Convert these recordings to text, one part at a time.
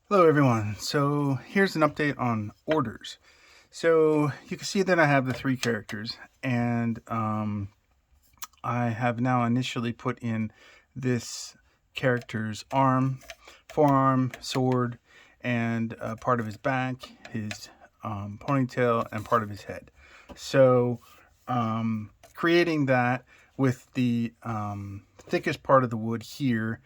Hello everyone, so here's an update on orders. So you can see that I have the three characters, and I have now initially put in this character's arm, forearm, sword, and part of his back, his ponytail, and part of his head. So creating that with the thickest part of the wood here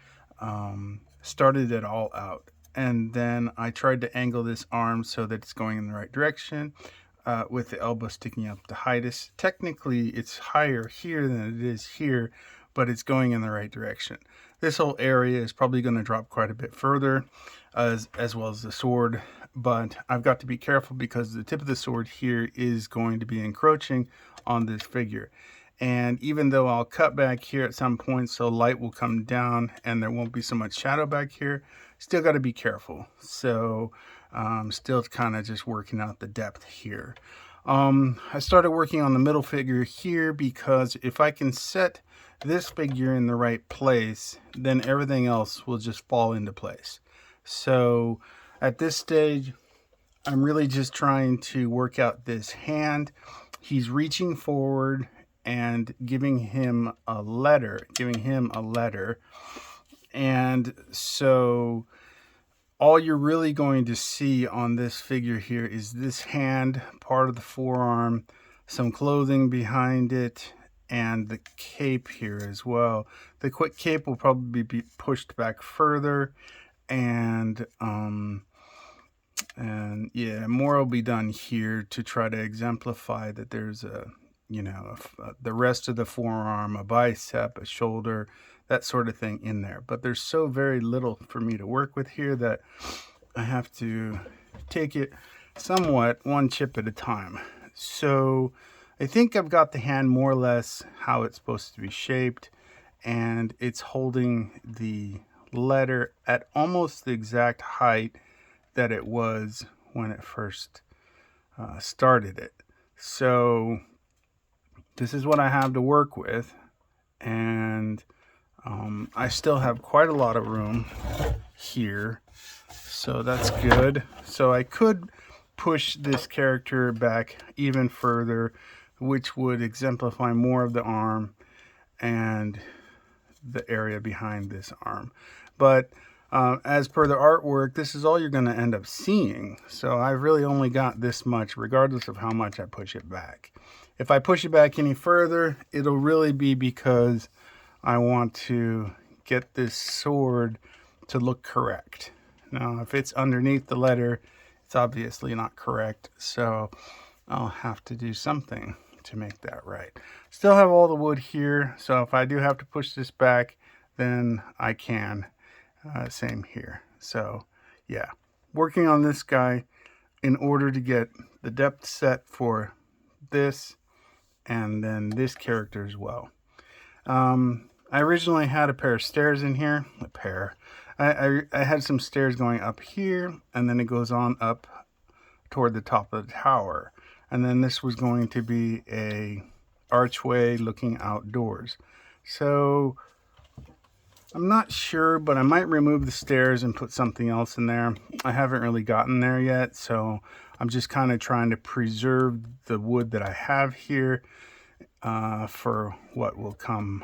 started it all out. And then I tried to angle this arm so that it's going in the right direction, with the elbow sticking up to hide us. Technically, it's higher here than it is here, but it's going in the right direction. This whole area is probably going to drop quite a bit further, as well as the sword, but I've got to be careful because the tip of the sword here is going to be encroaching on this figure. And even though I'll cut back here at some point so light will come down and there won't be so much shadow back here, still got to be careful. So still kind of just working out the depth here. I started working on the middle figure here because if I can set this figure in the right place, then everything else will just fall into place. So at this stage, I'm really just trying to work out this hand. He's reaching forward and giving him a letter. And so all you're really going to see on this figure here is this hand, part of the forearm, some clothing behind it, and the cape here as well. The quick cape will probably be pushed back further, and yeah, more will be done here to try to exemplify that there's the rest of the forearm, a bicep, a shoulder, that sort of thing in there. But there's so very little for me to work with here that I have to take it somewhat one chip at a time. So I think I've got the hand more or less how it's supposed to be shaped, and it's holding the letter at almost the exact height that it was when it first started it. So this is what I have to work with, and I still have quite a lot of room here, so that's good. So I could push this character back even further, which would exemplify more of the arm and the area behind this arm. But as per the artwork, this is all you're going to end up seeing. So I've really only got this much, regardless of how much I push it back. If I push it back any further, it'll really be because I want to get this sword to look correct. Now, if it's underneath the letter, it's obviously not correct. So I'll have to do something to make that right. Still have all the wood here. So if I do have to push this back, then I can. Same here. So yeah, working on this guy in order to get the depth set for this and then this character as well. I originally had a pair of stairs in here. I had some stairs going up here, and then it goes on up toward the top of the tower. And then this was going to be a archway looking outdoors. So I'm not sure, but I might remove the stairs and put something else in there. I haven't really gotten there yet, so I'm just kind of trying to preserve the wood that I have here for what will come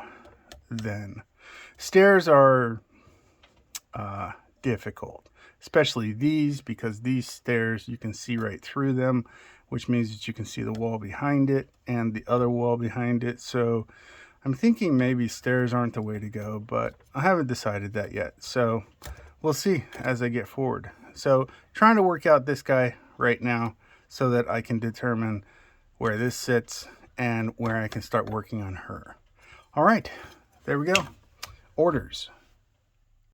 then. Stairs are difficult, especially these, because these stairs you can see right through them, which means that you can see the wall behind it and the other wall behind it. So I'm thinking maybe stairs aren't the way to go, but I haven't decided that yet. So we'll see as I get forward. So trying to work out this guy right now so that I can determine where this sits and where I can start working on her. All right, there we go. Orders.